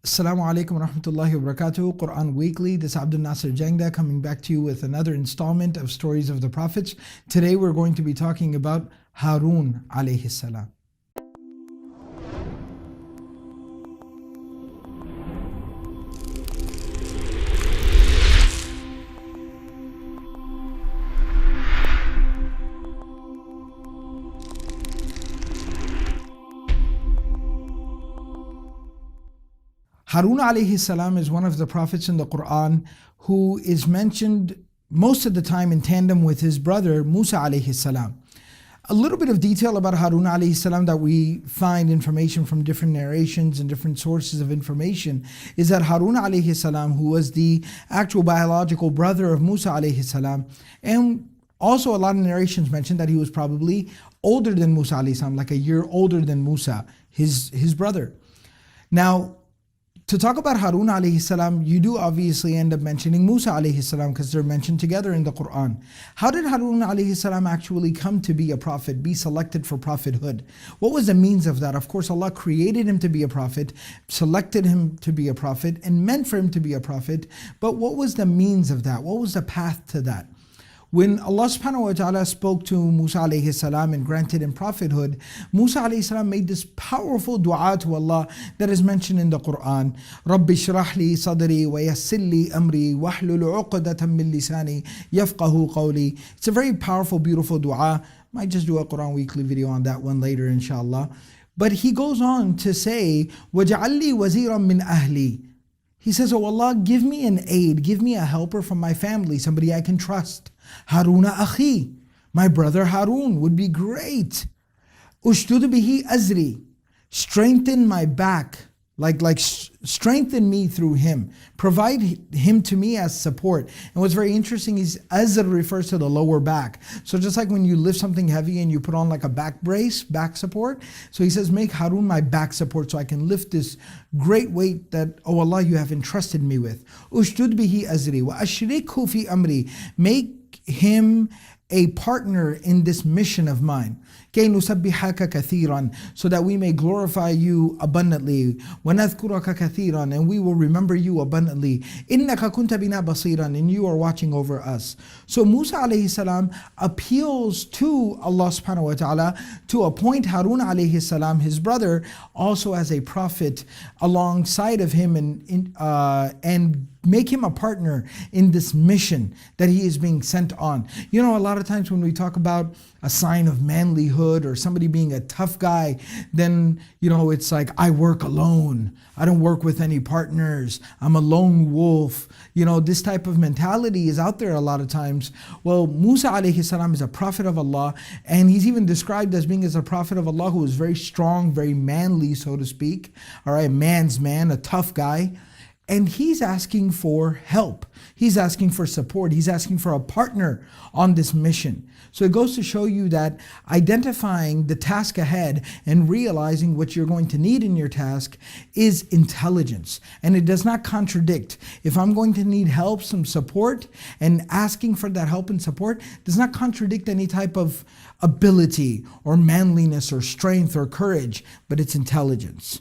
Assalamu alaikum wa rahmatullahi wa barakatuh. Quran Weekly. This is Abdul Nasir Jangda coming back to you with another installment of Stories of the Prophets. Today we're going to be talking about Harun alayhi salam. Harun alayhi salam is one of the prophets in the Quran who is mentioned most of the time in tandem with his brother Musa alayhi salam. A little bit of detail about Harun alayhi salam that we find information from different narrations and different sources of information is that Harun alayhi salam, who was the actual biological brother of Musa alayhi salam, and also a lot of narrations mention that he was probably older than Musa alayhi salam, like a year older than Musa, his brother. Now, to talk about Harun alayhi salam, you do obviously end up mentioning Musa alayhi salam because they're mentioned together in the Quran. How did Harun alayhi salam actually come to be a prophet, be selected for prophethood? What was the means of that? Of course, Allah created him to be a prophet, selected him to be a prophet, and meant for him to be a prophet. But what was the means of that? What was the path to that? When Allah subhanahu wa ta'ala spoke to Musa alayhi salam and granted him prophethood, Musa alayhi salam made this powerful dua to Allah that is mentioned in the Quran. Rabbi shrah li sadri wa yassir li amri wahlul uqdatan min lisani yafqahu qawli. It's a very powerful, beautiful dua. Might just do a Quran Weekly video on that one later, inshallah. But he goes on to say, وَجَعَلْ لِي وَزِيرًا مِّنْ أَهْلِي. He says, oh Allah, give me an aid, give me a helper from my family, somebody I can trust. Haruna akhi, my brother Harun would be great. Ushdud bihi azri, strengthen my back, like strengthen me through him. Provide him to me as support. And what's very interesting is azr refers to the lower back. So just like when you lift something heavy and you put on like a back brace, back support. So he says, make Harun my back support so I can lift this great weight that, oh Allah, you have entrusted me with. Ushdud bihi azri wa ashrikhu fi amri. Make him a partner in this mission of mine. كَيْ نُسَبِّحَكَ كَثِيرًا, so that we may glorify you abundantly. وَنَذْكُرَكَ كَثِيرًا, and we will remember you abundantly. إِنَّكَ كُنْتَ بِنَا بَصِيرًا, and you are watching over us. So Musa alayhi salam appeals to Allah subhanahu wa ta'ala to appoint Harun alayhi salam, his brother, also as a prophet alongside of him and make him a partner in this mission that he is being sent on. You know, a lot of times when we talk about a sign of manlyhood or somebody being a tough guy, then, you know, it's like, I work alone. I don't work with any partners. I'm a lone wolf. You know, this type of mentality is out there a lot of times. Well, Musa alayhi salam is a prophet of Allah, and he's even described as being as a prophet of Allah who is very strong, very manly, so to speak. All right, man's man, a tough guy. And he's asking for help. He's asking for support. He's asking for a partner on this mission. So it goes to show you that identifying the task ahead and realizing what you're going to need in your task is intelligence. And it does not contradict. If I'm going to need help, some support, and asking for that help and support does not contradict any type of ability or manliness or strength or courage, but it's intelligence.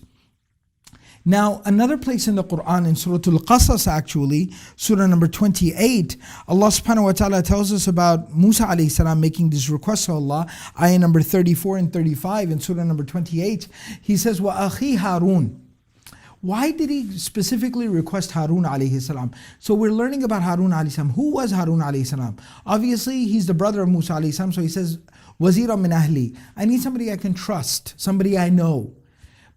Now, another place in the Quran, in Surah Al-Qasas actually, Surah number 28, Allah subhanahu wa ta'ala tells us about Musa alayhi salam making this request to Allah. Ayah number 34 and 35 in Surah number 28, he says, Wa akhi Harun. Why did he specifically request Harun alayhi salam? So we're learning about Harun alayhi salam. Who was Harun alayhi salam? Obviously, he's the brother of Musa alayhi salam, so he says, Wazira min ahli. I need somebody I can trust, somebody I know.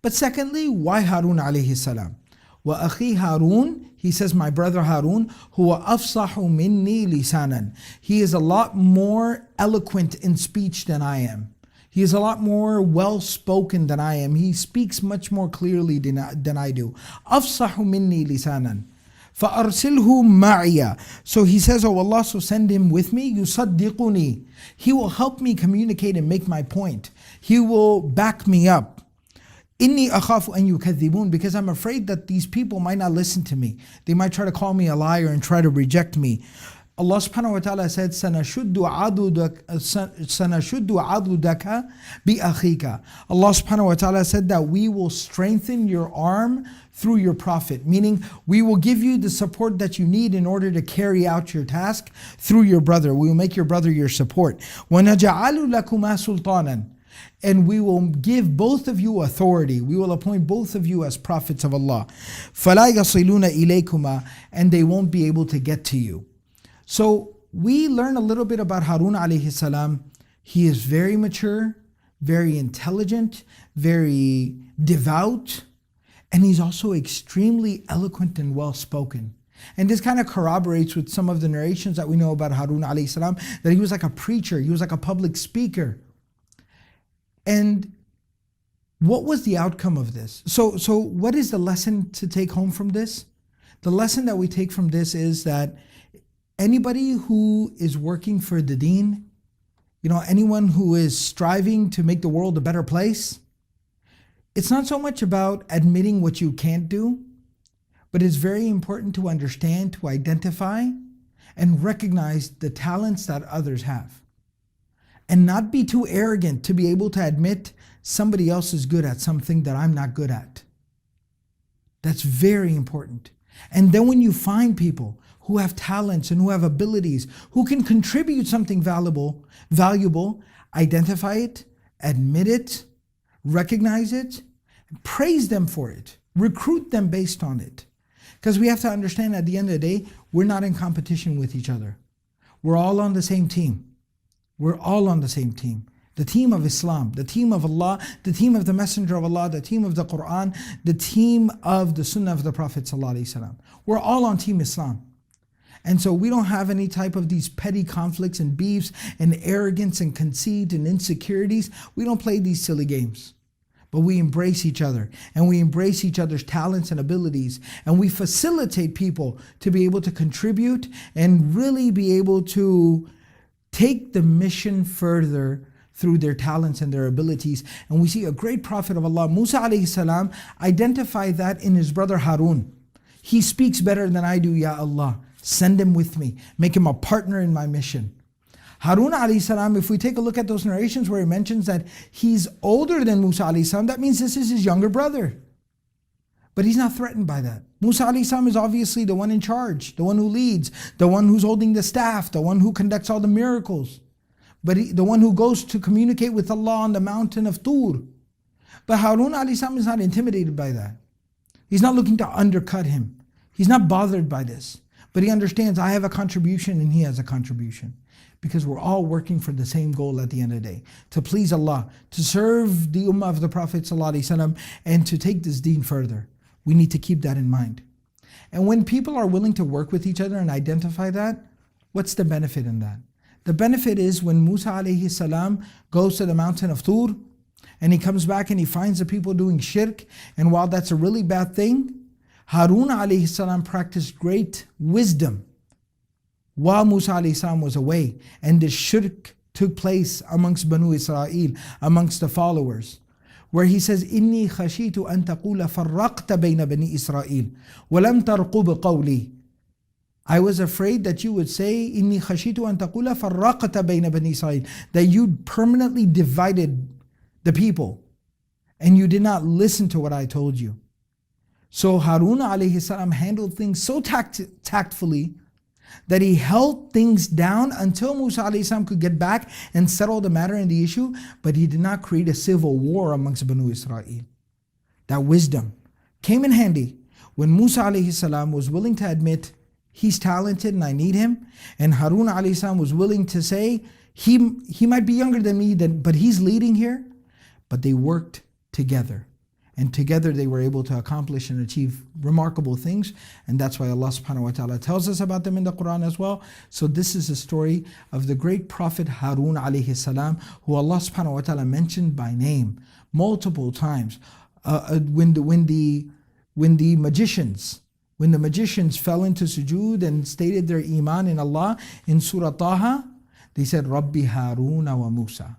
But secondly, why Harun alayhi salam? Wa akhi Harun, he says, my brother Harun, huwa afsahu minni lisanan. He is a lot more eloquent in speech than I am. He is a lot more well-spoken than I am. He speaks much more clearly than I do. Afsahu minni lisanan. فَأَرْسِلْهُ مَعِيَ. So he says, oh Allah, so send him with me. يُصَدِّقُنِي. He will help me communicate and make my point. He will back me up. Inni akhafu an yukadhibun, because I'm afraid that these people might not listen to me. They might try to call me a liar and try to reject me. Allah subhanahu wa ta'ala said, سَنَشُدُّ عَضُدَكَ بِأَخِيكَ. Allah subhanahu wa ta'ala said that we will strengthen your arm through your prophet, meaning we will give you the support that you need in order to carry out your task through your brother. We will make your brother your support. وَنَجَعَلُ لَكُمَا سُلْطَانًا. And we will give both of you authority. We will appoint both of you as prophets of Allah. فَلَا يَصِلُونَ إِلَيْكُمَا. And they won't be able to get to you. So we learn a little bit about Harun alayhi salam. He is very mature, very intelligent, very devout, and he's also extremely eloquent and well-spoken. And this kind of corroborates with some of the narrations that we know about Harun alayhi salam, that he was like a preacher, he was like a public speaker. And what was the outcome of this? So what is the lesson to take home from this? The lesson that we take from this is that anybody who is working for the deen, anyone who is striving to make the world a better place, it's not so much about admitting what you can't do, but it's very important to understand, to identify, and recognize the talents that others have. And not be too arrogant to be able to admit somebody else is good at something that I'm not good at. That's very important. And then when you find people who have talents and who have abilities, who can contribute something valuable, identify it, admit it, recognize it, praise them for it, recruit them based on it. Because we have to understand at the end of the day, we're not in competition with each other. We're all on the same team. We're all on the same team. The team of Islam, the team of Allah, the team of the Messenger of Allah, the team of the Quran, the team of the Sunnah of the Prophet ﷺ. We're all on Team Islam. And so we don't have any type of these petty conflicts and beefs and arrogance and conceit and insecurities. We don't play these silly games. But we embrace each other, and we embrace each other's talents and abilities, and we facilitate people to be able to contribute and really be able to take the mission further through their talents and their abilities. And we see a great prophet of Allah, Musa alayhi salam, identify that in his brother Harun. He speaks better than I do, Ya Allah. Send him with me. Make him a partner in my mission. Harun alayhi salam, if we take a look at those narrations where he mentions that he's older than Musa alayhi salam, that means this is his younger brother. But he's not threatened by that. Musa alayhi salam is obviously the one in charge, the one who leads, the one who's holding the staff, the one who conducts all the miracles, but the one who goes to communicate with Allah on the mountain of Tur. But Harun alayhi salam is not intimidated by that. He's not looking to undercut him. He's not bothered by this. But he understands I have a contribution and he has a contribution. Because we're all working for the same goal at the end of the day. To please Allah, to serve the ummah of the Prophet ﷺ, and to take this deen further. We need to keep that in mind. And when people are willing to work with each other and identify that, what's the benefit in that? The benefit is when Musa alayhi salam goes to the mountain of Tur, and he comes back and he finds the people doing shirk, and while that's a really bad thing, Harun alayhi salam practiced great wisdom while Musa alayhi salam was away, and the shirk took place amongst Banu Israel, amongst the followers, where he says, "Inni khashitu an taqula farraqta bayna bani Israel, wa lam tarqub qawli." I was afraid that you would say, "Inni khashitu an taqula farraqta bayna bani Israel," that you permanently divided the people, and you did not listen to what I told you. So Harun alayhi salam handled things so tactfully that he held things down until Musa alayhi salam could get back and settle the matter and the issue, but he did not create a civil war amongst Banu Israel. That wisdom came in handy when Musa alayhi salam was willing to admit he's talented and I need him, and Harun alayhi salam was willing to say he might be younger than me, but he's leading here. But they worked together. And together they were able to accomplish and achieve remarkable things. And that's why Allah subhanahu wa ta'ala tells us about them in the Quran as well. So this is a story of the great Prophet Harun alayhi salam, who Allah subhanahu wa ta'ala mentioned by name multiple times. When the magicians fell into sujood and stated their iman in Allah in Surah Taha, they said, Rabbi Haruna wa Musa.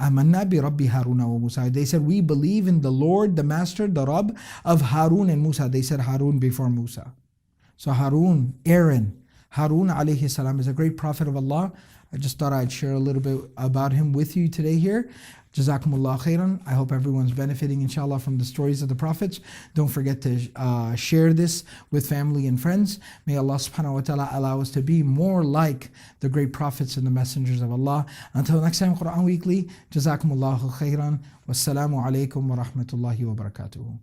Amanna bi Rabbi Haruna wa Musa. They said, we believe in the Lord, the Master, the Rabb of Harun and Musa. They said Harun before Musa. So Harun, Aaron, Harun alayhi salam is a great prophet of Allah. I just thought I'd share a little bit about him with you today here. Jazakumullah khairan. I hope everyone's benefiting, inshallah, from the stories of the prophets. Don't forget to share this with family and friends. May Allah subhanahu wa ta'ala allow us to be more like the great prophets and the messengers of Allah. Until next time, Quran Weekly, Jazakumullahu khairan. Wassalamu alaikum wa rahmatullahi wa barakatuhu.